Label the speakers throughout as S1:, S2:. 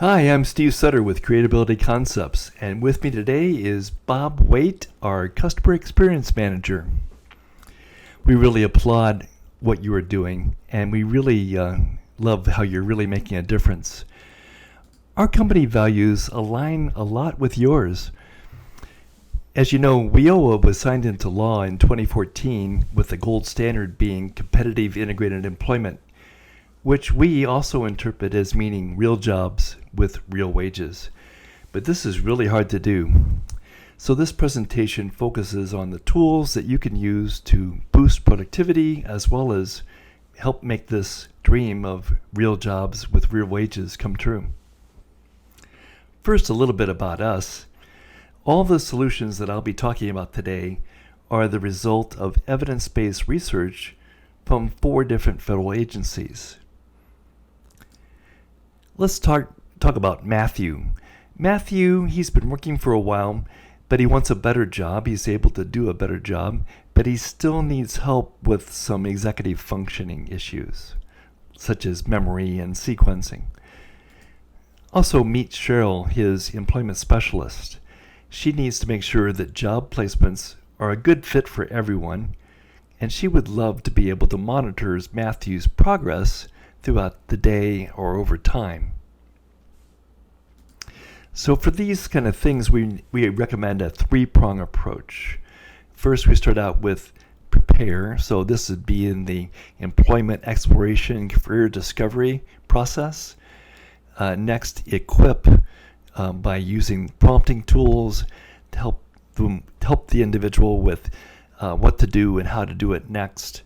S1: Hi, I'm Steve Sutter with Creatability Concepts, and with me today is Bob Waite, our Customer Experience Manager. We really applaud what you are doing, and we really love how you're really making a difference. Our company values align a lot with yours. As you know, WIOA was signed into law in 2014 with the gold standard being competitive integrated employment, which we also interpret as meaning real jobs with real wages. But this is really hard to do. So this presentation focuses on the tools that you can use to boost productivity as well as help make this dream of real jobs with real wages come true. First, a little bit about us. All the solutions that I'll be talking about today are the result of evidence-based research from 4 different federal agencies. Let's talk about Matthew. Matthew, he's been working for a while, but he wants a better job. He's able to do a better job, but he still needs help with some executive functioning issues, such as memory and sequencing. Also meet Cheryl, his employment specialist. She needs to make sure that job placements are a good fit for everyone, and she would love to be able to monitor Matthew's progress throughout the day or over time. So for these kind of things, we recommend a 3-prong approach. First, we start out with prepare. So this would be in the employment exploration, career discovery process. Next, equip by using prompting tools to help the individual with what to do and how to do it next.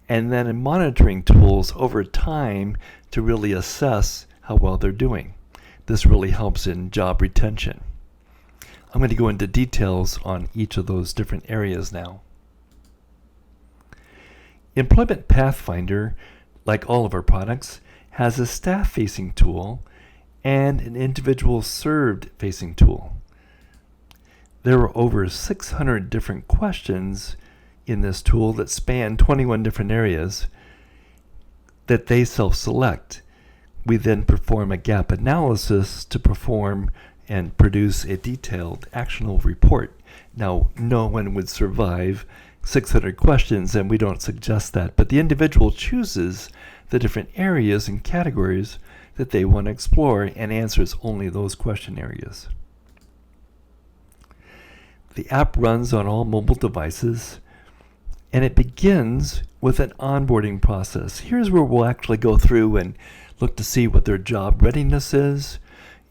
S1: And then in monitoring tools over time to really assess how well they're doing. This really helps in job retention. I'm going to go into details on each of those different areas now. Employment Pathfinder, like all of our products, has a staff-facing tool and an individual served-facing tool. There are over 600 different questions in this tool that span 21 different areas that they self-select. We then perform a gap analysis to perform and produce a detailed actionable report. Now, no one would survive 600 questions, and we don't suggest that, but the individual chooses the different areas and categories that they want to explore and answers only those question areas. The app runs on all mobile devices, and it begins with an onboarding process. Here's where we'll actually go through and look to see what their job readiness is,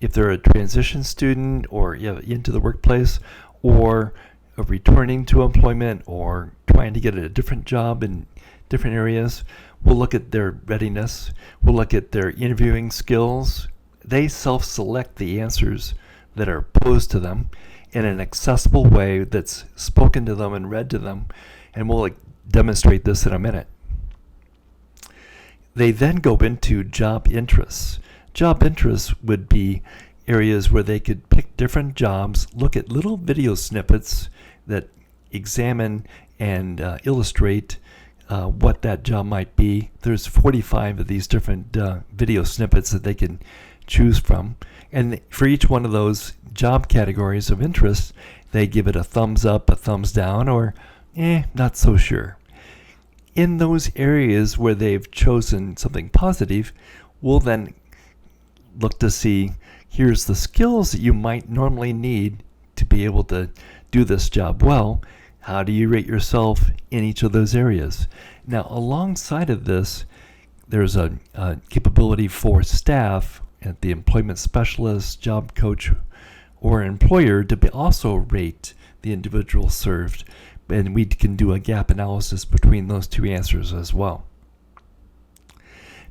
S1: if they're a transition student or into the workplace, or returning to employment or trying to get a different job in different areas. We'll look at their readiness. We'll look at their interviewing skills. They self-select the answers that are posed to them in an accessible way that's spoken to them and read to them. And we'll demonstrate this in a minute. They then go into job interests. Job interests would be areas where they could pick different jobs, look at little video snippets that examine and illustrate what that job might be. There's 45 of these different video snippets that they can choose from. And for each one of those job categories of interest, they give it a thumbs up, a thumbs down, or not so sure. In those areas where they've chosen something positive, we'll then look to see, here's the skills that you might normally need to be able to do this job well. How do you rate yourself in each of those areas? Now, alongside of this, there's a capability for staff at the employment specialist, job coach, or employer to also rate the individual served. And we can do a gap analysis between those two answers as well.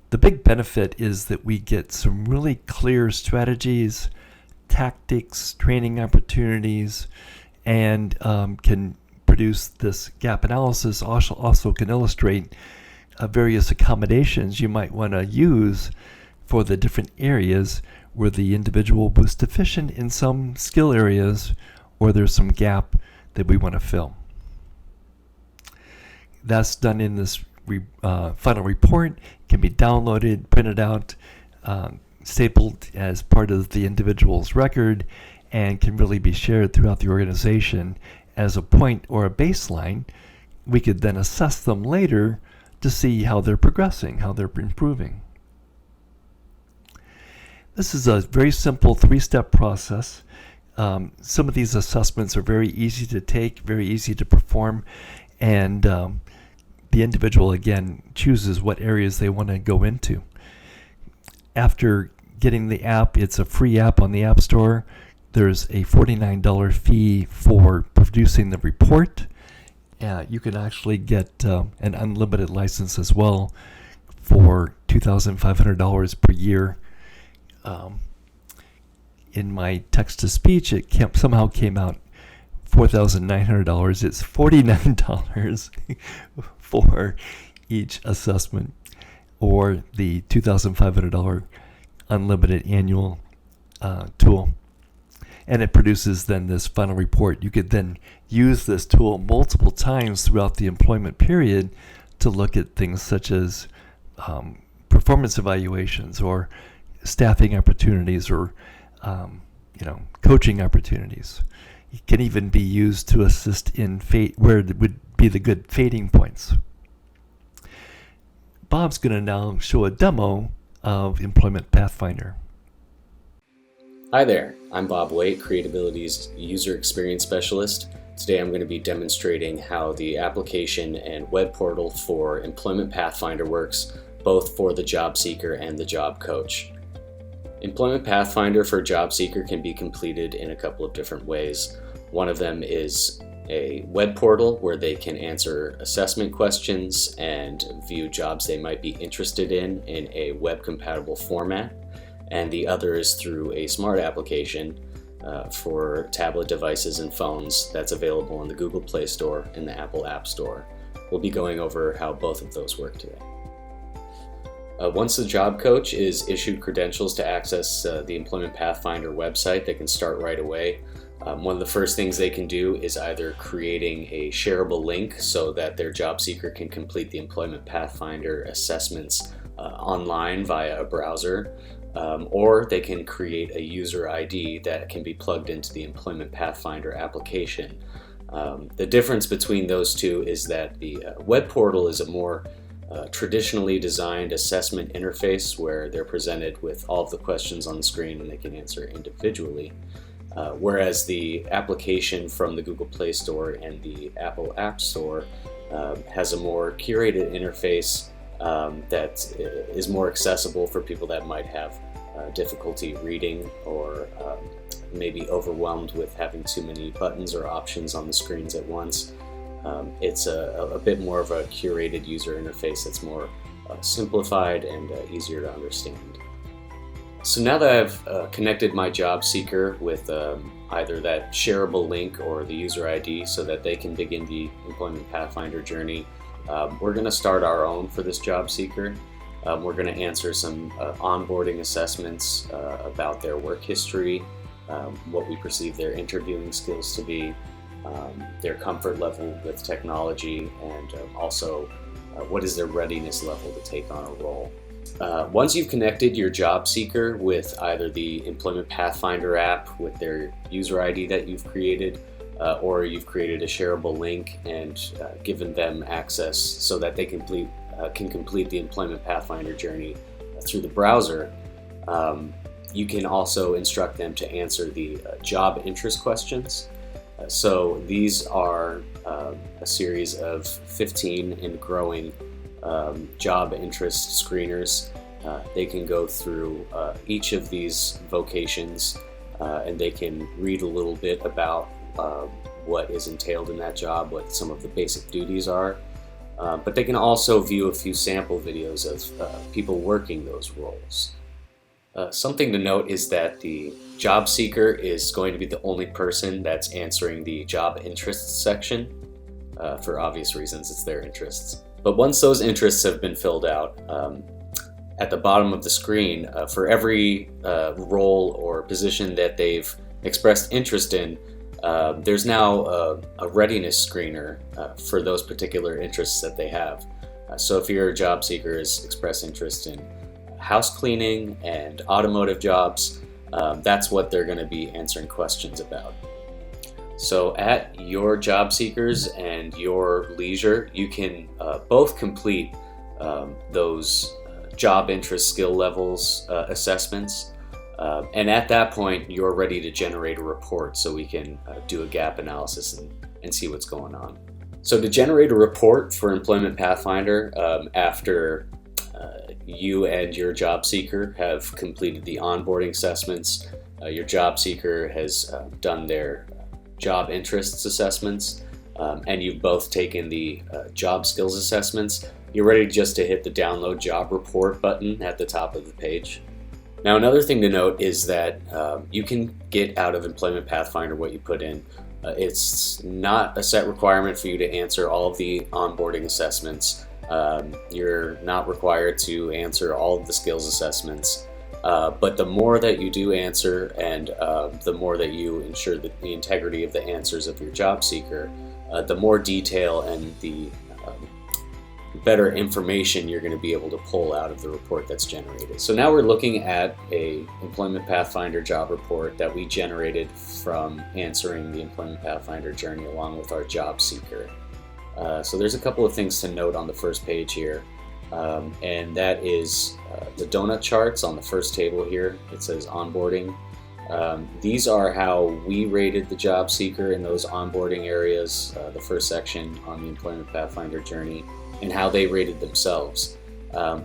S1: The big benefit is that we get some really clear strategies, tactics, training opportunities, and can produce this gap analysis. Also can illustrate various accommodations you might want to use for the different areas where the individual was deficient in some skill areas or there's some gap that we want to fill. That's done in this final report. It can be downloaded, printed out, stapled as part of the individual's record and can really be shared throughout the organization as a point or a baseline. We could then assess them later to see how they're progressing, how they're improving. This is a very simple 3-step process. Some of these assessments are very easy to take, very easy to perform, and the individual, again, chooses what areas they want to go into. After getting the app, it's a free app on the App Store. There's a $49 fee for producing the report. You can actually get an unlimited license as well for $2,500 per year. In my text-to-speech, it somehow came out $4,900. It's $49 for each assessment, or the $2,500 unlimited annual tool. And it produces then this final report. You could then use this tool multiple times throughout the employment period to look at things such as performance evaluations or staffing opportunities or coaching opportunities. It can even be used to assist in where it would be the good fading points. Bob's going to now show a demo of Employment Pathfinder.
S2: Hi there, I'm Bob Waite, Creatability's User Experience Specialist. Today I'm going to be demonstrating how the application and web portal for Employment Pathfinder works, both for the job seeker and the job coach. Employment Pathfinder for a job seeker can be completed in a couple of different ways. One of them is a web portal where they can answer assessment questions and view jobs they might be interested in a web-compatible format. And the other is through a smart application for tablet devices and phones that's available in the Google Play Store and the Apple App Store. We'll be going over how both of those work today. Once the job coach is issued credentials to access the Employment Pathfinder website, they can start right away. One of the first things they can do is either creating a shareable link so that their job seeker can complete the Employment Pathfinder assessments online via a browser, or they can create a user ID that can be plugged into the Employment Pathfinder application. The difference between those two is that the web portal is a more traditionally designed assessment interface where they're presented with all of the questions on the screen and they can answer individually. Whereas the application from the Google Play Store and the Apple App Store has a more curated interface that is more accessible for people that might have difficulty reading or maybe overwhelmed with having too many buttons or options on the screens at once. It's a bit more of a curated user interface that's more simplified and easier to understand. So now that I've connected my job seeker with either that shareable link or the user ID so that they can begin the Employment Pathfinder journey, we're going to start our own for this job seeker. We're going to answer some onboarding assessments about their work history, what we perceive their interviewing skills to be, their comfort level with technology, and also what is their readiness level to take on a role. Once you've connected your job seeker with either the Employment Pathfinder app with their user ID that you've created, or you've created a shareable link and given them access so that they can complete the Employment Pathfinder journey through the browser, you can also instruct them to answer the job interest questions. So these are a series of 15 and growing job interest screeners. They can go through each of these vocations and they can read a little bit about what is entailed in that job, what some of the basic duties are. But they can also view a few sample videos of people working those roles. Something to note is that the job seeker is going to be the only person that's answering the job interests section. For obvious reasons, it's their interests. But once those interests have been filled out, at the bottom of the screen, for every role or position that they've expressed interest in, there's now a readiness screener for those particular interests that they have. So if your job seeker has expressed interest in house cleaning and automotive jobs, that's what they're going to be answering questions about. So at your job seekers and your leisure, you can both complete those job interest skill levels assessments. And at that point, you're ready to generate a report so we can do a gap analysis and see what's going on. So to generate a report for Employment Pathfinder, after you and your job seeker have completed the onboarding assessments, your job seeker has done their job interests assessments, and you've both taken the job skills assessments, you're ready just to hit the download job report button at the top of the page. Now, another thing to note is that you can get out of Employment Pathfinder what you put in. It's not a set requirement for you to answer all of the onboarding assessments. You're not required to answer all of the skills assessments. But the more that you do answer and the more that you ensure that the integrity of the answers of your job seeker, the more detail and the better information you're going to be able to pull out of the report that's generated. So now we're looking at a Employment Pathfinder job report that we generated from answering the Employment Pathfinder journey along with our job seeker. So there's a couple of things to note on the first page here, and that is the donut charts on the first table here. It says onboarding. These are how we rated the job seeker in those onboarding areas, the first section on the Employment Pathfinder journey, and how they rated themselves.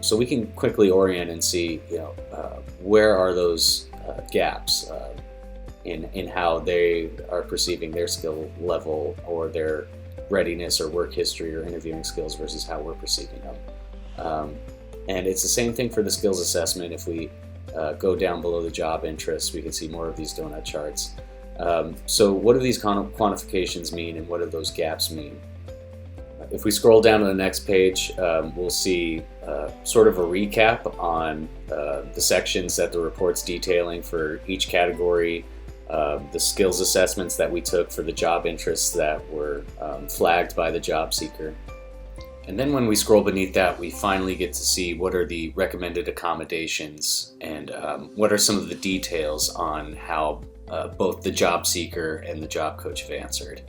S2: So we can quickly orient and see, where are those gaps in how they are perceiving their skill level or their readiness or work history or interviewing skills versus how we're perceiving them. And it's the same thing for the skills assessment. If we go down below the job interests, we can see more of these donut charts. So what do these quantifications mean, and what do those gaps mean? If we scroll down to the next page, we'll see sort of a recap on the sections that the report's detailing for each category, the skills assessments that we took for the job interests that were flagged by the job seeker. And then when we scroll beneath that, we finally get to see what are the recommended accommodations and what are some of the details on how both the job seeker and the job coach have answered.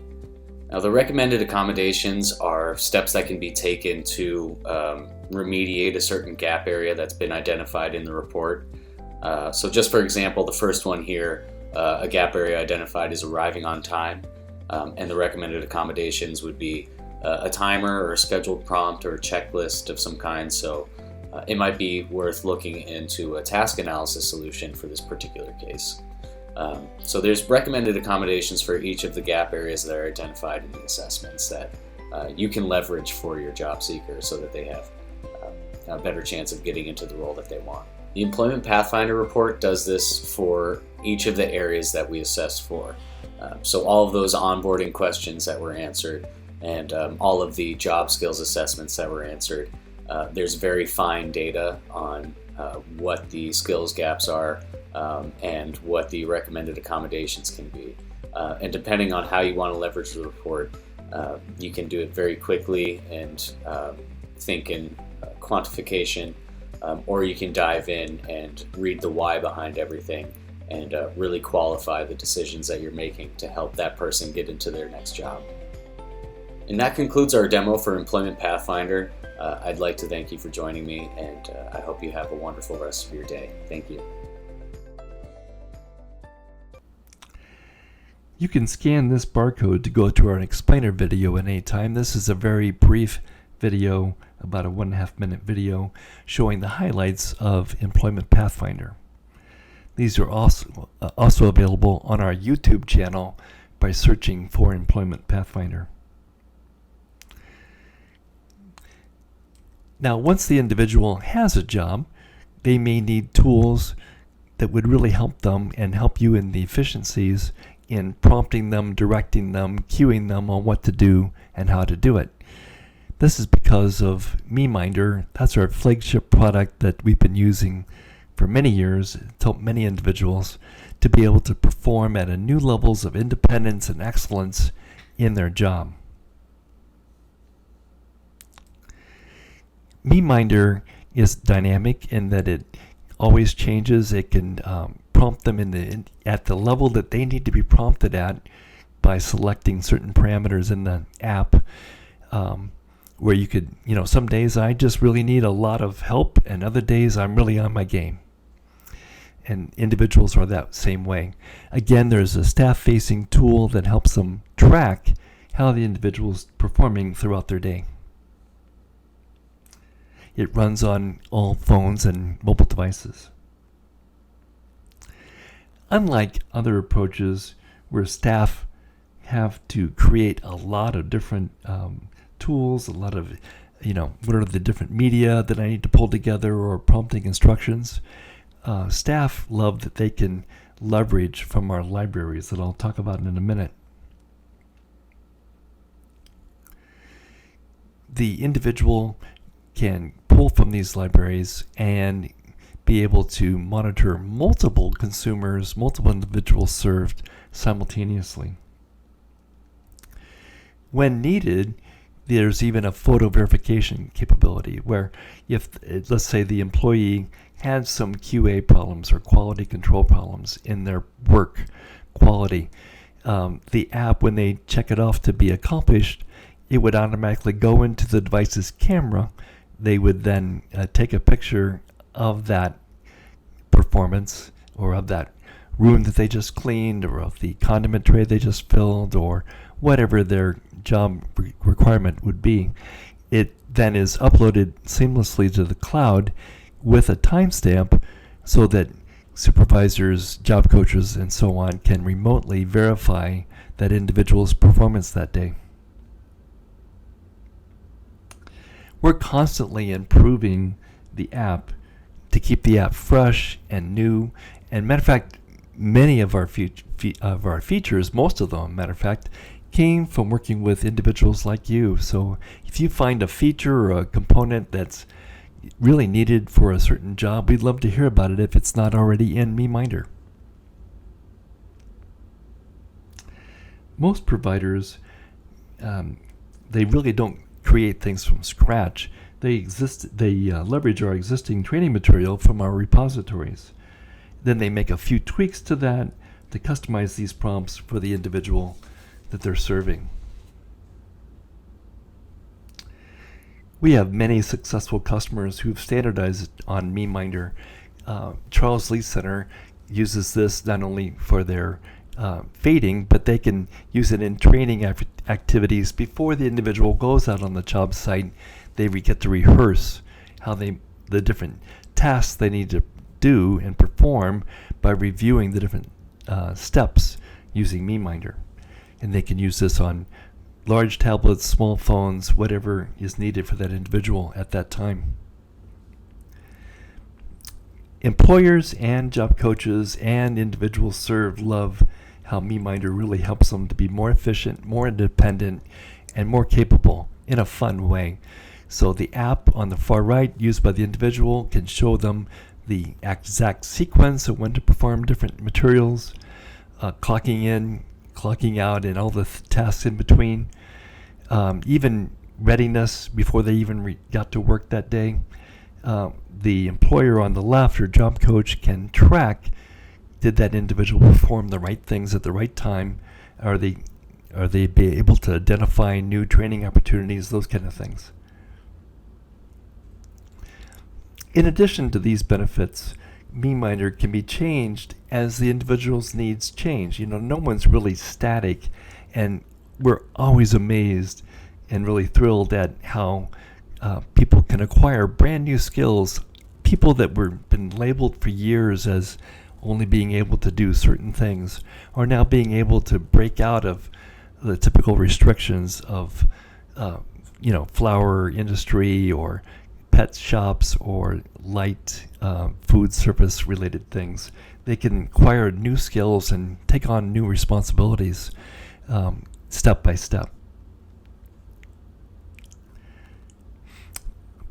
S2: Now, the recommended accommodations are steps that can be taken to remediate a certain gap area that's been identified in the report. So just for example, the first one here, a gap area identified is arriving on time, and the recommended accommodations would be a timer or a scheduled prompt or a checklist of some kind. So it might be worth looking into a task analysis solution for this particular case. So there's recommended accommodations for each of the gap areas that are identified in the assessments that you can leverage for your job seeker so that they have a better chance of getting into the role that they want. The Employment Pathfinder report does this for each of the areas that we assessed for. So all of those onboarding questions that were answered and all of the job skills assessments that were answered, there's very fine data on what the skills gaps are and what the recommended accommodations can be. And depending on how you want to leverage the report, you can do it very quickly and think in quantification, or you can dive in and read the why behind everything and really qualify the decisions that you're making to help that person get into their next job. And that concludes our demo for Employment Pathfinder. I'd like to thank you for joining me, and I hope you have a wonderful rest of your day. Thank you.
S1: You can scan this barcode to go to our explainer video at any time. This is a very brief video, about a 1.5 minute video, showing the highlights of Employment Pathfinder. These are also available on our YouTube channel by searching for Employment Pathfinder. Now, once the individual has a job, they may need tools that would really help them and help you in the efficiencies in prompting them, directing them, cueing them on what to do and how to do it. This is because of MeMinder. That's our flagship product that we've been using for many years. It's helped many individuals to be able to perform at a new levels of independence and excellence in their job. MeMinder is dynamic in that it always changes. It can prompt them at the level that they need to be prompted at by selecting certain parameters in the app, where you could, some days I just really need a lot of help, and other days I'm really on my game. And individuals are that same way. Again, there's a staff-facing tool that helps them track how the individual's performing throughout their day. It runs on all phones and mobile devices. Unlike other approaches where staff have to create a lot of different tools, a lot of, what are the different media that I need to pull together or prompting instructions, staff love that they can leverage from our libraries that I'll talk about in a minute. The individual can pull from these libraries and be able to monitor multiple consumers, multiple individuals served simultaneously. When needed, there's even a photo verification capability where if, let's say, the employee had some QA problems or quality control problems in their work quality, the app, when they check it off to be accomplished, it would automatically go into the device's camera. They would then take a picture of that performance or of that room that they just cleaned or of the condiment tray they just filled or whatever their job requirement would be. It then is uploaded seamlessly to the cloud with a timestamp so that supervisors, job coaches, and so on can remotely verify that individual's performance that day. We're constantly improving the app to keep the app fresh and new. And matter of fact, many of our features, most of them, matter of fact, came from working with individuals like you. So if you find a feature or a component that's really needed for a certain job, we'd love to hear about it if it's not already in MeMinder. Most providers, they really don't create things from scratch. They leverage our existing training material from our repositories. Then they make a few tweaks to that to customize these prompts for the individual that they're serving. We have many successful customers who've standardized on MeMinder. Charles Lee Center uses this not only for their fading, but they can use it in training activities before the individual goes out on the job site. They get to rehearse how the different tasks they need to do and perform by reviewing the different steps using MeMinder. And they can use this on large tablets, small phones, whatever is needed for that individual at that time. Employers and job coaches and individuals served love how MeMinder really helps them to be more efficient, more independent, and more capable in a fun way. So the app on the far right, used by the individual, can show them the exact sequence of when to perform different materials, clocking in, clocking out, and all the tasks in between, even readiness before they even got to work that day. The employer on the left, or job coach, can track, did that individual perform the right things at the right time? Are they be able to identify new training opportunities, those kind of things. In addition to these benefits, MeMinder can be changed as the individual's needs change. No one's really static, and we're always amazed and really thrilled at how people can acquire brand new skills. People that were been labeled for years as only being able to do certain things are now being able to break out of the typical restrictions of flower industry or pet shops or light food service related things. They can acquire new skills and take on new responsibilities step by step.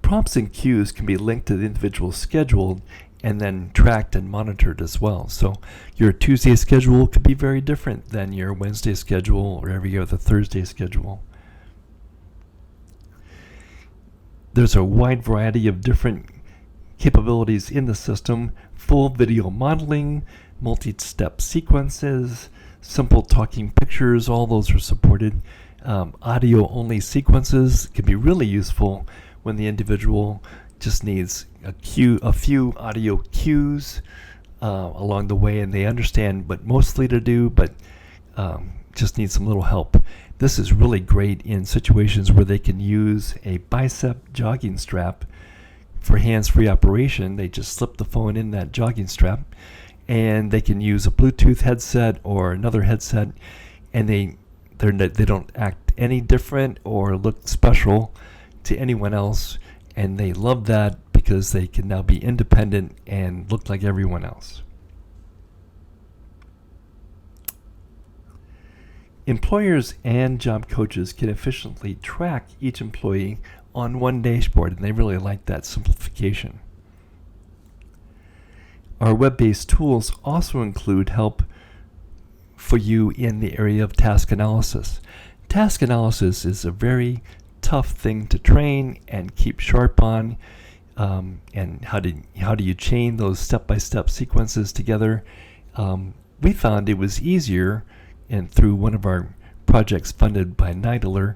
S1: Prompts and cues can be linked to the individual's schedule and then tracked and monitored as well. So your Tuesday schedule could be very different than your Wednesday schedule or every other Thursday schedule. There's a wide variety of different capabilities in the system: full video modeling, multi-step sequences, simple talking pictures, all those are supported. Audio-only sequences can be really useful when the individual just needs a few audio cues along the way, and they understand what mostly to do, but just need some little help. This is really great in situations where they can use a bicep jogging strap for hands-free operation. They just slip the phone in that jogging strap, and they can use a Bluetooth headset or another headset, and they don't act any different or look special to anyone else, and they love that because they can now be independent and look like everyone else. Employers and job coaches can efficiently track each employee on one dashboard, and they really like that simplification. Our web-based tools also include help for you in the area of task analysis. Task analysis is a very tough thing to train and keep sharp on, and how do you chain those step-by-step sequences together. We found it was easier, and through one of our projects funded by Untitled,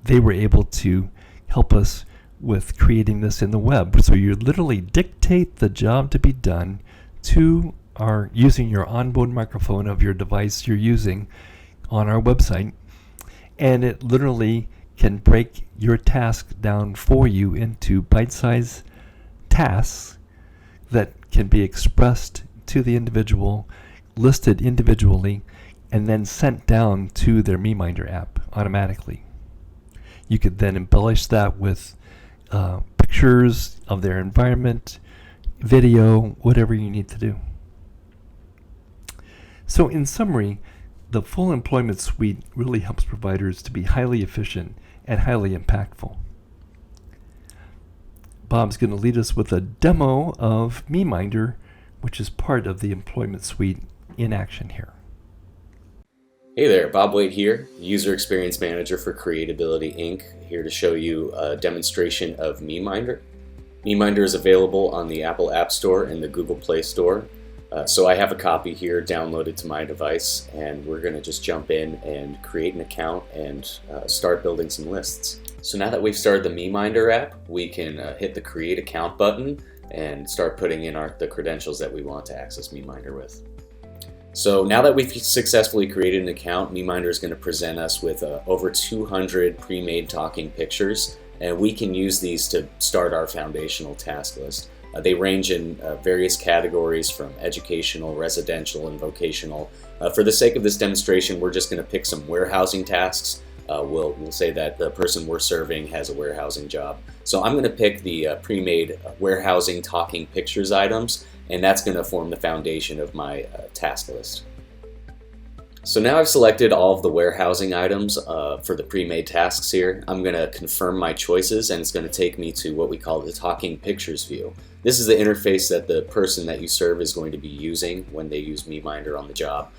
S1: they were able to help us with creating this in the web. So you literally dictate the job to be done to using your onboard microphone of your device you're using on our website, and it literally can break your task down for you into bite-sized tasks that can be expressed to the individual, listed individually, and then sent down to their MeMinder app automatically. You could then embellish that with pictures of their environment, video, whatever you need to do. So in summary, the full employment suite really helps providers to be highly efficient and highly impactful. Bob's going to lead us with a demo of MeMinder, which is part of the employment suite in action here.
S2: Hey there, Bob Waite here, User Experience Manager for Creatability Inc., here to show you a demonstration of MeMinder. MeMinder is available on the Apple App Store and the Google Play Store. So I have a copy here downloaded to my device, and we're going to just jump in and create an account and start building some lists. So now that we've started the MeMinder app, we can hit the Create Account button and start putting in the credentials that we want to access MeMinder with. So now that we've successfully created an account, MeMinder is going to present us with over 200 pre-made talking pictures, and we can use these to start our foundational task list. They range in various categories from educational, residential, and vocational. For the sake of this demonstration, we're just going to pick some warehousing tasks. We'll say that the person we're serving has a warehousing job. So I'm going to pick the pre-made warehousing talking pictures items, and that's going to form the foundation of my task list. So now I've selected all of the warehousing items for the pre-made tasks here. I'm going to confirm my choices, and it's going to take me to what we call the talking pictures view. This is the interface that the person that you serve is going to be using when they use MeMinder on the job.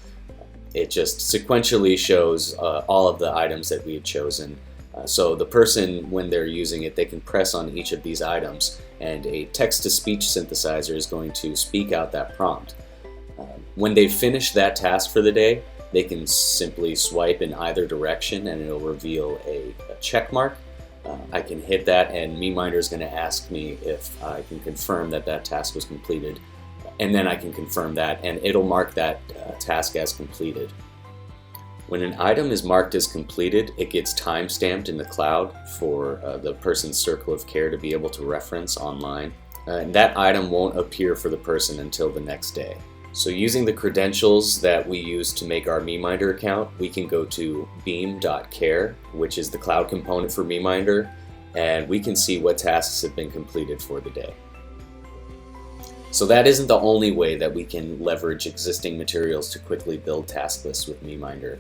S2: It just sequentially shows all of the items that we had chosen. So the person, when they're using it, they can press on each of these items, and a text-to-speech synthesizer is going to speak out that prompt. When they've finished that task for the day, they can simply swipe in either direction and it'll reveal a check mark. I can hit that, and MeMinder is going to ask me if I can confirm that that task was completed, and then I can confirm that, and it'll mark that task as completed. When an item is marked as completed, it gets time-stamped in the cloud for the person's circle of care to be able to reference online. And that item won't appear for the person until the next day. So using the credentials that we use to make our MeMinder account, we can go to beam.care, which is the cloud component for MeMinder, and we can see what tasks have been completed for the day. So that isn't the only way that we can leverage existing materials to quickly build task lists with MeMinder.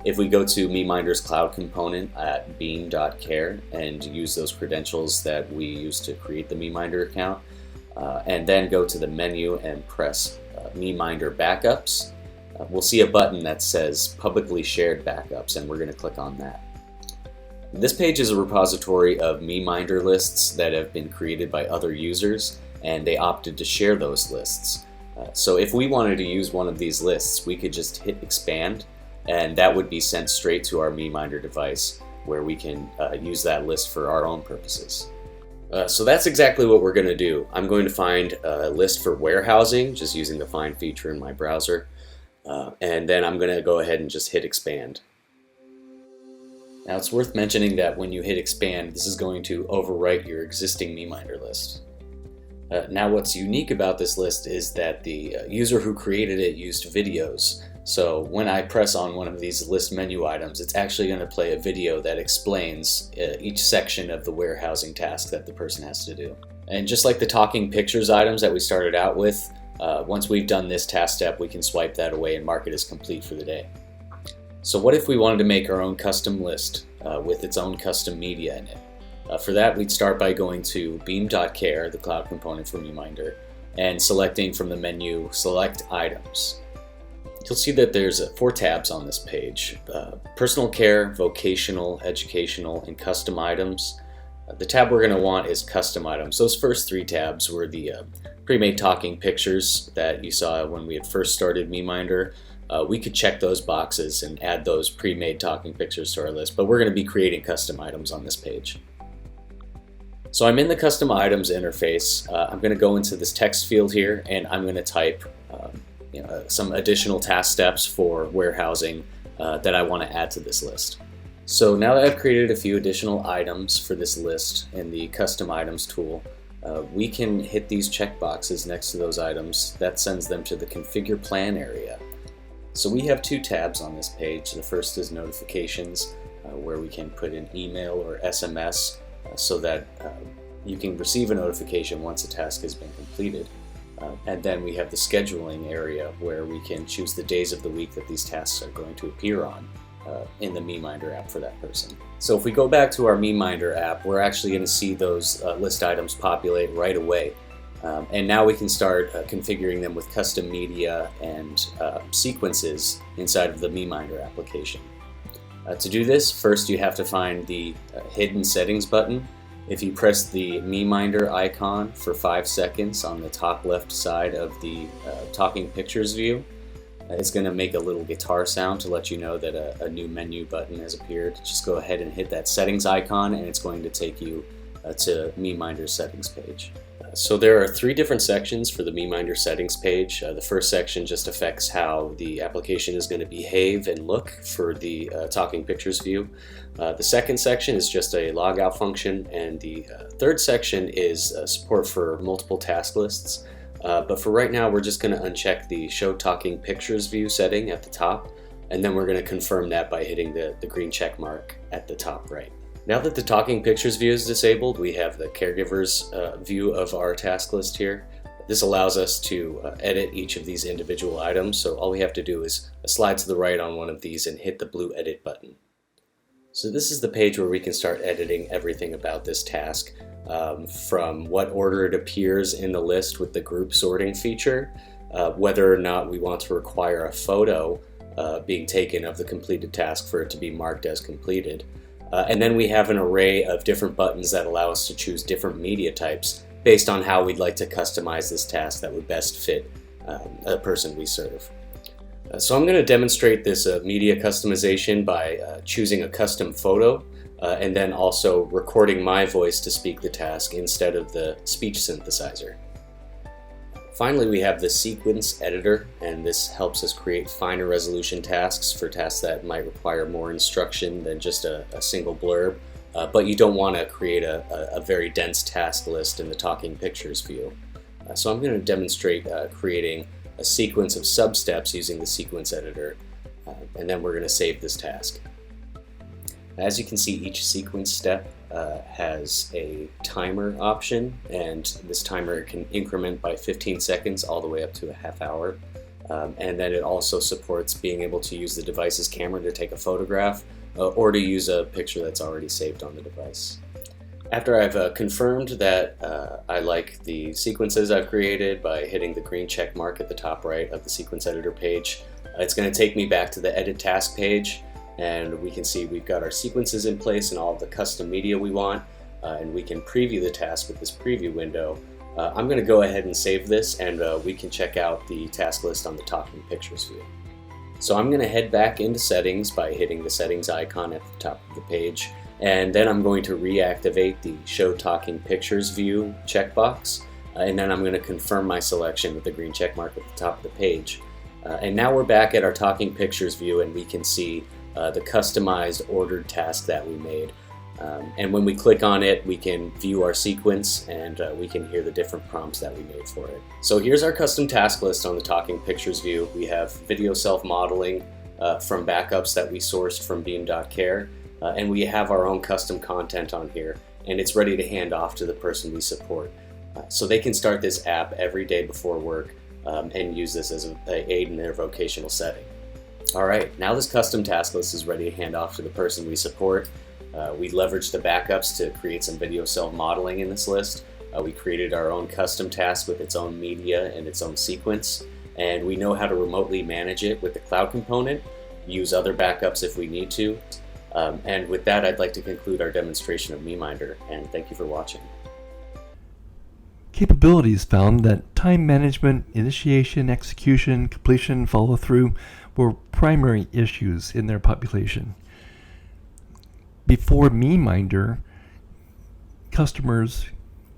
S2: If we go to MeMinder's cloud component at beam.care and use those credentials that we use to create the MeMinder account, and then go to the menu and press MeMinder Backups, we'll see a button that says Publicly Shared Backups, and we're going to click on that. This page is a repository of MeMinder lists that have been created by other users, and they opted to share those lists. So if we wanted to use one of these lists, we could just hit expand, and that would be sent straight to our MeMinder device, where we can use that list for our own purposes. So that's exactly what we're going to do. I'm going to find a list for warehousing, just using the find feature in my browser, and then I'm going to go ahead and just hit expand. Now it's worth mentioning that when you hit expand, this is going to overwrite your existing MeMinder list. Now what's unique about this list is that the user who created it used videos. So when I press on one of these list menu items, it's actually going to play a video that explains each section of the warehousing task that the person has to do. And just like the talking pictures items that we started out with, once we've done this task step, we can swipe that away and mark it as complete for the day. So what if we wanted to make our own custom list with its own custom media in it? For that, we'd start by going to beam.care, the cloud component for MeMinder, and selecting from the menu Select Items. You'll see that there's 4 tabs on this page: Personal Care, Vocational, Educational, and Custom Items. The tab we're going to want is Custom Items. Those first 3 tabs were the pre-made talking pictures that you saw when we had first started MeMinder. We could check those boxes and add those pre-made talking pictures to our list, but we're going to be creating custom items on this page. So I'm in the custom items interface. I'm going to go into this text field here, and I'm going to type some additional task steps for warehousing that I want to add to this list. So now that I've created a few additional items for this list in the custom items tool, we can hit these checkboxes next to those items. That sends them to the configure plan area. So we have 2 tabs on this page. The first is notifications, where we can put in email or SMS so that you can receive a notification once a task has been completed. And then we have the scheduling area, where we can choose the days of the week that these tasks are going to appear on in the MeMinder app for that person. So if we go back to our MeMinder app, we're actually going to see those list items populate right away. And now we can start configuring them with custom media and sequences inside of the MeMinder application. To do this, first you have to find the hidden settings button. If you press the MeMinder icon for 5 seconds on the top left side of the talking pictures view, it's going to make a little guitar sound to let you know that a new menu button has appeared. Just go ahead and hit that settings icon, and it's going to take you to MeMinder settings page. So there are 3 different sections for the MeMinder settings page. The first section just affects how the application is going to behave and look for the talking pictures view. The second section is just a logout function, and the third section is support for multiple task lists. But for right now, we're just going to uncheck the show talking pictures view setting at the top, and then we're going to confirm that by hitting the green check mark at the top right. Now that the talking pictures view is disabled, we have the caregiver's view of our task list here. This allows us to edit each of these individual items, so all we have to do is slide to the right on one of these and hit the blue edit button. So this is the page where we can start editing everything about this task, from what order it appears in the list with the group sorting feature, whether or not we want to require a photo being taken of the completed task for it to be marked as completed. And then we have an array of different buttons that allow us to choose different media types based on how we'd like to customize this task that would best fit a person we serve. So I'm going to demonstrate this media customization by choosing a custom photo and then also recording my voice to speak the task instead of the speech synthesizer. Finally, we have the sequence editor, and this helps us create finer resolution tasks for tasks that might require more instruction than just a single blurb, but you don't want to create a very dense task list in the talking pictures view. So I'm going to demonstrate creating a sequence of sub-steps using the sequence editor, and then we're going to save this task. As you can see, each sequence step has a timer option, and this timer can increment by 15 seconds all the way up to a half hour. And then it also supports being able to use the device's camera to take a photograph or to use a picture that's already saved on the device. After I've confirmed that I like the sequences I've created by hitting the green check mark at the top right of the sequence editor page, it's going to take me back to the edit task page. and we can see we've got our sequences in place and all of the custom media we want, and we can preview the task with this preview window. I'm going to go ahead and save this, and we can check out the task list on the Talking Pictures view. So I'm going to head back into settings by hitting the settings icon at the top of the page, and then I'm going to reactivate the Show Talking Pictures view checkbox, and then I'm going to confirm my selection with the green check mark at the top of the page. And now we're back at our Talking Pictures view, and we can see the customized ordered task that we made. And when we click on it, we can view our sequence, and we can hear the different prompts that we made for it. So here's our custom task list on the Talking Pictures view. We have video self-modeling from backups that we sourced from beam.care, and we have our own custom content on here, and it's ready to hand off to the person we support. So they can start this app every day before work and use this as an aid in their vocational setting. All right, now this custom task list is ready to hand off to the person we support. We leveraged the backups to create some video self-modeling in this list. We created our own custom task with its own media and its own sequence, and we know how to remotely manage it with the cloud component, use other backups if we need to. And with that, I'd like to conclude our demonstration of MeMinder, and thank you for watching.
S1: Capabilities found that time management, initiation, execution, completion, follow-through were primary issues in their population. Before MeMinder, customers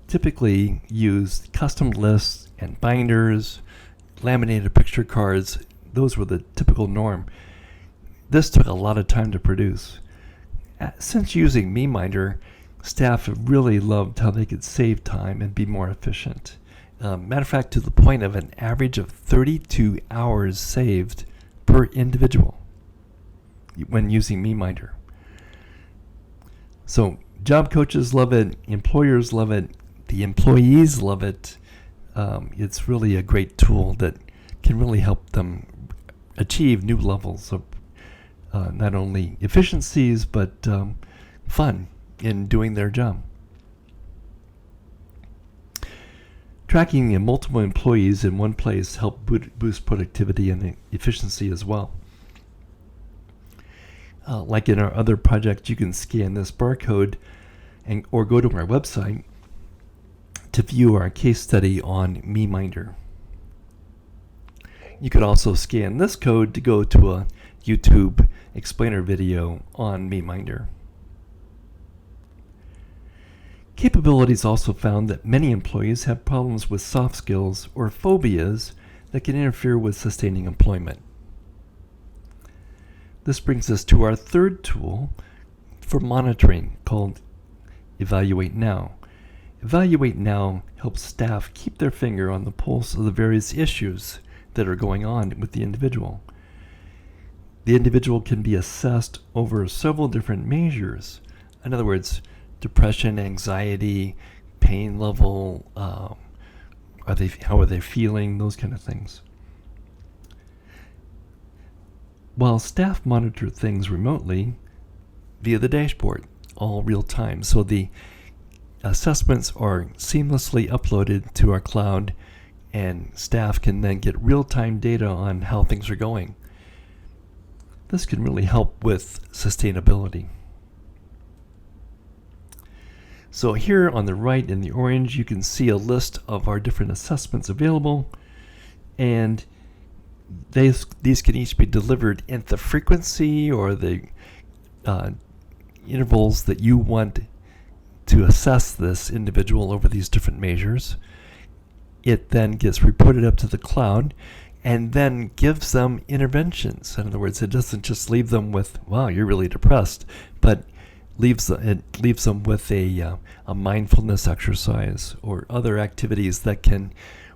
S1: typically used custom lists and binders, laminated picture cards. Those were the typical norm. This took a lot of time to produce. Since using MeMinder, staff have really loved how they could save time and be more efficient. Matter of fact, to the point of an average of 32 hours saved per individual when using MeMinder. So job coaches love it, employers love it, the employees love it. It's really a great tool that can really help them achieve new levels of not only efficiencies but fun in doing their job. Tracking multiple employees in one place help boost productivity and efficiency as well. Like in our other project, you can scan this barcode or go to our website to view our case study on MeMinder. You could also scan this code to go to a YouTube explainer video on MeMinder. Capabilities also found that many employees have problems with soft skills or phobias that can interfere with sustaining employment. This brings us to our third tool for monitoring called Evaluate Now. Evaluate Now helps staff keep their finger on the pulse of the various issues that are going on with the individual. The individual can be assessed over several different measures. In other words, depression, anxiety, pain level, how are they feeling, those kind of things. While staff monitor things remotely via the dashboard, all real time. So the assessments are seamlessly uploaded to our cloud, and staff can then get real-time data on how things are going. This can really help with sustainability. So here on the right in the orange, you can see a list of our different assessments available, and these can each be delivered at the frequency or the intervals that you want to assess this individual over these different measures. It then gets reported up to the cloud and then gives them interventions. In other words, it doesn't just leave them with, wow, you're really depressed, but it leaves them with a mindfulness exercise or other activities that can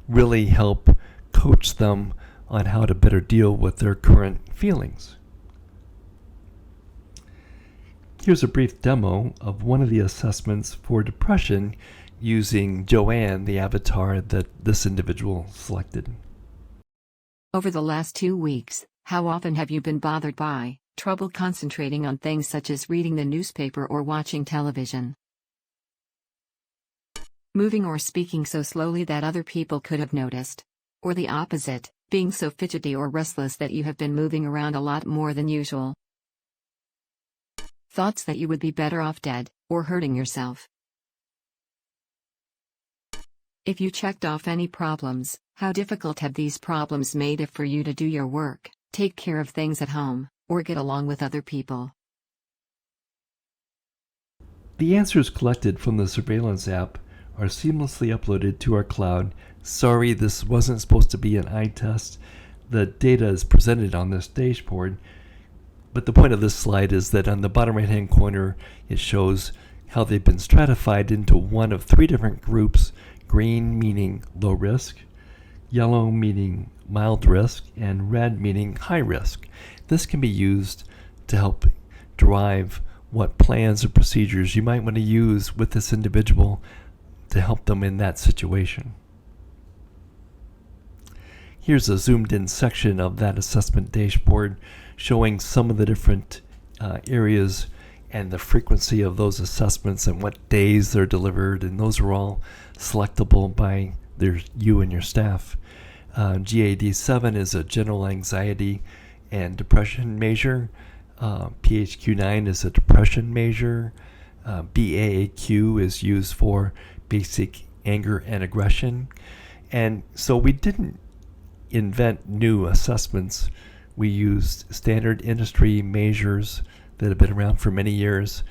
S1: really help coach them on how to better deal with their current feelings. Here's a brief demo of one of the assessments for depression using Joanne, the avatar that this individual selected.
S3: Over the last 2 weeks, how often have you been bothered by trouble concentrating on things such as reading the newspaper or watching television? Moving or speaking so slowly that other people could have noticed? Or the opposite, being so fidgety or restless that you have been moving around a lot more than usual? Thoughts that you would be better off dead, or hurting yourself. If you checked off any problems, how difficult have these problems made it for you to do your work, take care of things at home, or get along with other people?
S1: The answers collected from the surveillance app are seamlessly uploaded to our cloud. Sorry, this wasn't supposed to be an eye test. The data is presented on this dashboard, but the point of this slide is that on the bottom right hand corner it shows how they've been stratified into one of 3 different groups: green meaning low risk, yellow meaning mild risk, and red meaning high risk. This can be used to help derive what plans or procedures you might want to use with this individual to help them in that situation. Here's a zoomed in section of that assessment dashboard showing some of the different areas and the frequency of those assessments and what days they're delivered, and those are all selectable by you and your staff. GAD-7 is a general anxiety and depression measure. PHQ-9 is a depression measure. BAAQ is used for basic anger and aggression. And so we didn't invent new assessments. We used standard industry measures that have been around for many years,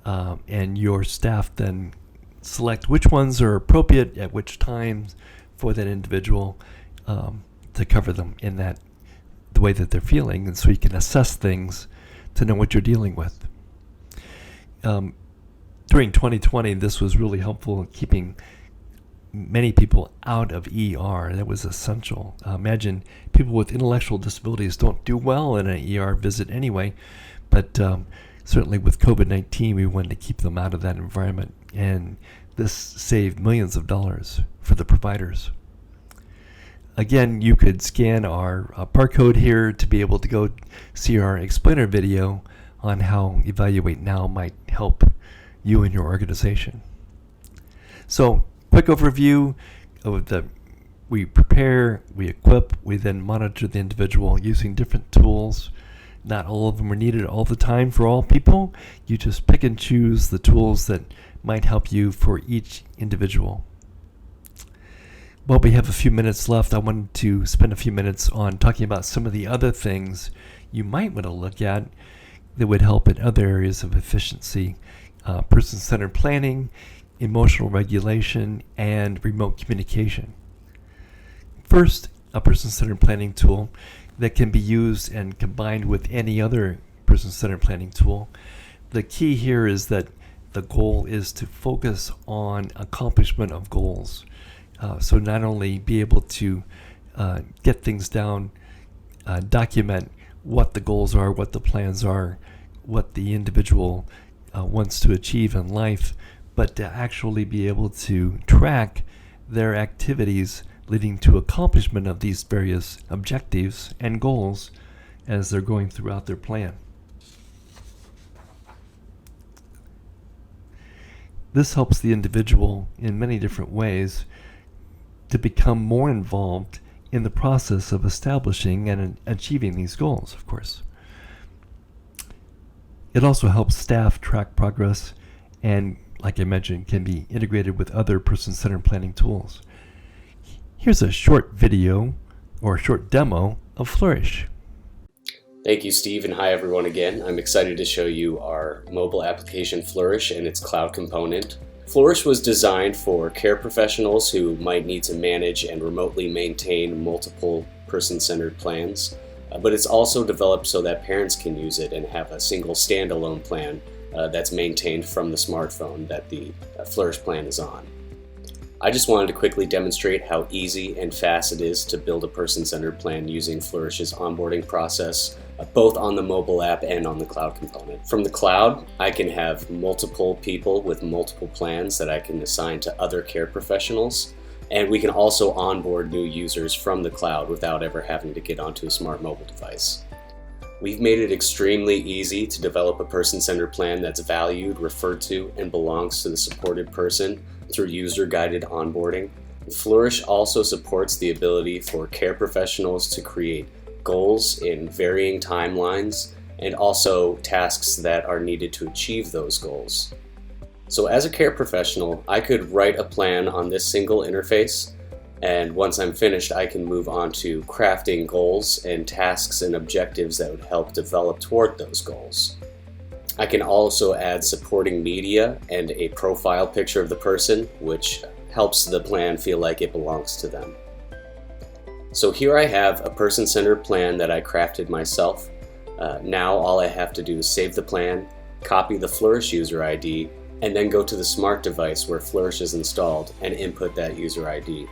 S1: and your staff then select which ones are appropriate at which times for that individual to cover them in the way that they're feeling, and so you can assess things to know what you're dealing with. During 2020, this was really helpful in keeping many people out of ER. That was essential. Imagine people with intellectual disabilities don't do well in an ER visit anyway, but certainly with COVID-19, we wanted to keep them out of that environment, and this saved millions of dollars for the providers. Again, you could scan our barcode here to be able to go see our explainer video on how Evaluate Now might help you and your organization. So, quick overview of we prepare, we equip, we then monitor the individual using different tools. Not all of them are needed all the time for all people. You just pick and choose the tools that might help you for each individual. Well, we have a few minutes left. I wanted to spend a few minutes on talking about some of the other things you might want to look at that would help in other areas of efficiency: person-centered planning, emotional regulation, and remote communication. First, a person-centered planning tool that can be used and combined with any other person-centered planning tool. The key here is that the goal is to focus on accomplishment of goals. So not only be able to get things down, document what the goals are, what the plans are, what the individual wants to achieve in life, but to actually be able to track their activities leading to accomplishment of these various objectives and goals as they're going throughout their plan. This helps the individual in many different ways to become more involved in the process of establishing and achieving these goals, of course. It also helps staff track progress and, like I mentioned, can be integrated with other person-centered planning tools. Here's a short video or a short demo of Flourish.
S2: Thank you, Steve, and hi everyone again. I'm excited to show you our mobile application Flourish and its cloud component. Flourish was designed for care professionals who might need to manage and remotely maintain multiple person-centered plans, but it's also developed so that parents can use it and have a single standalone plan that's maintained from the smartphone that the Flourish plan is on. I just wanted to quickly demonstrate how easy and fast it is to build a person-centered plan using Flourish's onboarding process, both on the mobile app and on the cloud component. From the cloud, I can have multiple people with multiple plans that I can assign to other care professionals, and we can also onboard new users from the cloud without ever having to get onto a smart mobile device. We've made it extremely easy to develop a person-centered plan that's valued, referred to, and belongs to the supported person through user-guided onboarding. Flourish also supports the ability for care professionals to create goals in varying timelines and also tasks that are needed to achieve those goals. So as a care professional, I could write a plan on this single interface, and once I'm finished, I can move on to crafting goals and tasks and objectives that would help develop toward those goals. I can also add supporting media and a profile picture of the person, which helps the plan feel like it belongs to them. So here I have a person-centered plan that I crafted myself. Now all I have to do is save the plan, copy the Flourish user ID, and then go to the smart device where Flourish is installed and input that user ID.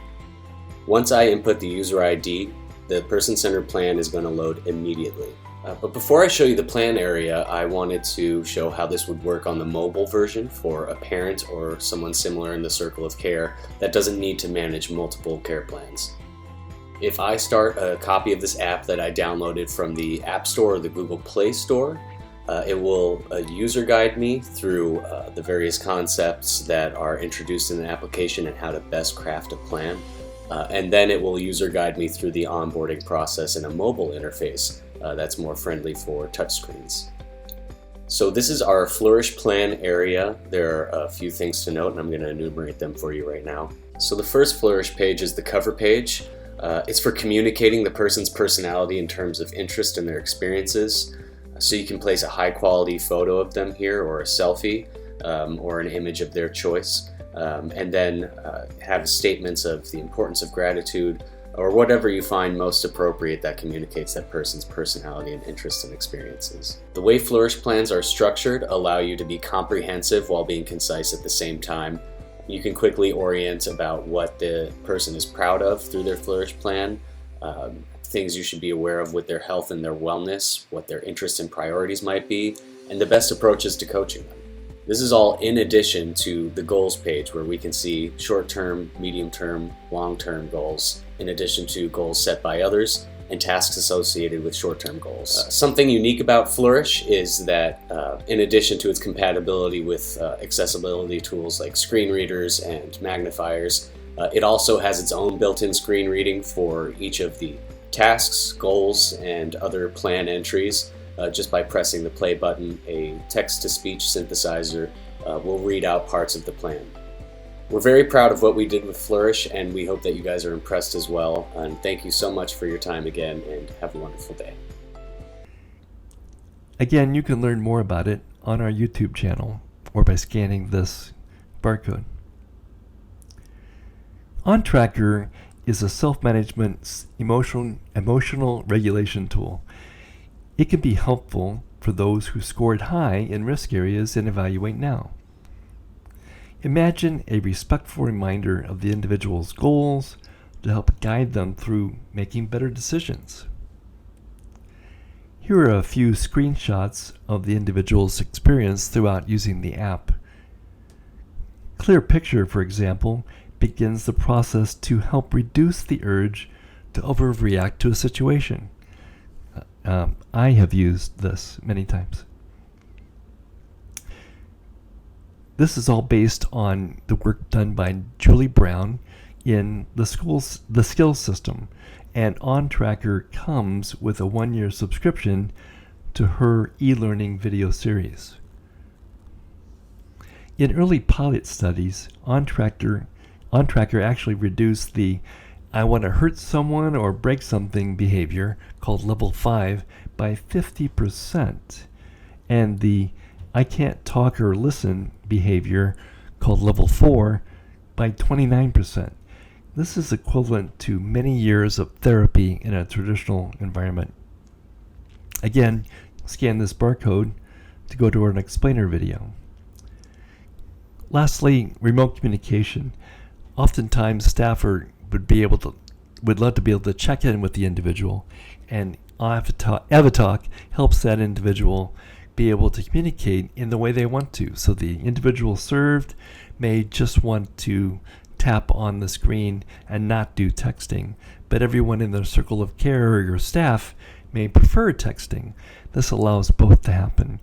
S2: Once I input the user ID, the person-centered plan is going to load immediately. But before I show you the plan area, I wanted to show how this would work on the mobile version for a parent or someone similar in the circle of care that doesn't need to manage multiple care plans. If I start a copy of this app that I downloaded from the App Store or the Google Play Store, it will user guide me through the various concepts that are introduced in the application and how to best craft a plan. And then it will user guide me through the onboarding process in a mobile interface that's more friendly for touchscreens. So this is our Flourish plan area. There are a few things to note, and I'm going to enumerate them for you right now. So the first Flourish page is the cover page. It's for communicating the person's personality in terms of interest in their experiences. So you can place a high quality photo of them here, or a selfie, or an image of their choice. And then have statements of the importance of gratitude, or whatever you find most appropriate that communicates that person's personality and interests and experiences. The way Flourish plans are structured allow you to be comprehensive while being concise at the same time. You can quickly orient about what the person is proud of through their Flourish plan, things you should be aware of with their health and their wellness, what their interests and priorities might be, and the best approaches to coaching them. This is all in addition to the goals page, where we can see short-term, medium-term, long-term goals, in addition to goals set by others and tasks associated with short-term goals. Something unique about Flourish is that in addition to its compatibility with accessibility tools like screen readers and magnifiers, it also has its own built-in screen reading for each of the tasks, goals, and other plan entries. Just by pressing the play button, a text-to-speech synthesizer will read out parts of the plan. We're very proud of what we did with Flourish, and we hope that you guys are impressed as well. And thank you so much for your time again, and have a wonderful day.
S1: Again, you can learn more about it on our YouTube channel or by scanning this barcode. OnTracker is a self-management emotional regulation tool. It can be helpful for those who scored high in risk areas in Evaluate Now. Imagine a respectful reminder of the individual's goals to help guide them through making better decisions. Here are a few screenshots of the individual's experience throughout using the app. Clear Picture, for example, begins the process to help reduce the urge to overreact to a situation. I have used this many times. This is all based on the work done by Julie Brown in the skills system, and OnTracker comes with a 1-year subscription to her e-learning video series. In early pilot studies, OnTracker actually reduced the I want to hurt someone or break something behavior, called level 5, by 50%, and the I can't talk or listen behavior, called level 4, by 29%. This is equivalent to many years of therapy in a traditional environment. Again, scan this barcode to go to an explainer video. Lastly, remote communication. Oftentimes, staff would love to be able to check in with the individual, and Avatalk helps that individual be able to communicate in the way they want to. So the individual served may just want to tap on the screen and not do texting, but everyone in their circle of care or your staff may prefer texting. This allows both to happen.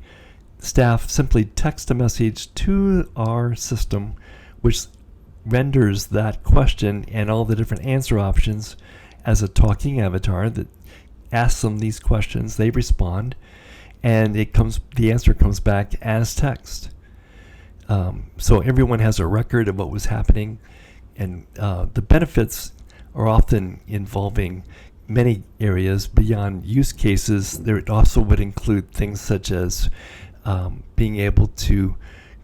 S1: Staff simply text a message to our system, which renders that question and all the different answer options as a talking avatar that asks them these questions. They respond, and the answer comes back as text. So everyone has a record of what was happening, and the benefits are often involving many areas beyond use cases. There also would include things such as being able to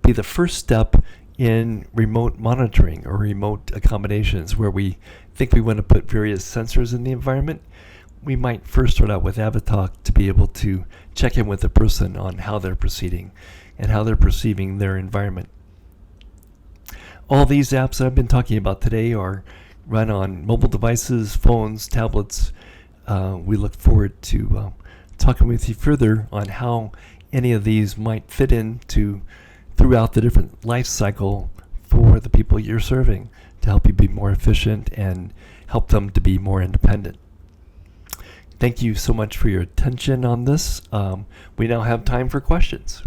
S1: be the first step in remote monitoring or remote accommodations, where we think we want to put various sensors in the environment. We might first start out with Avatalk to be able to check in with the person on how they're proceeding and how they're perceiving their environment. All these apps that I've been talking about today are run on mobile devices, phones, tablets. We look forward to talking with you further on how any of these might fit into throughout the different life cycle for the people you're serving to help you be more efficient and help them to be more independent. Thank you so much for your attention on this. We now have time for questions.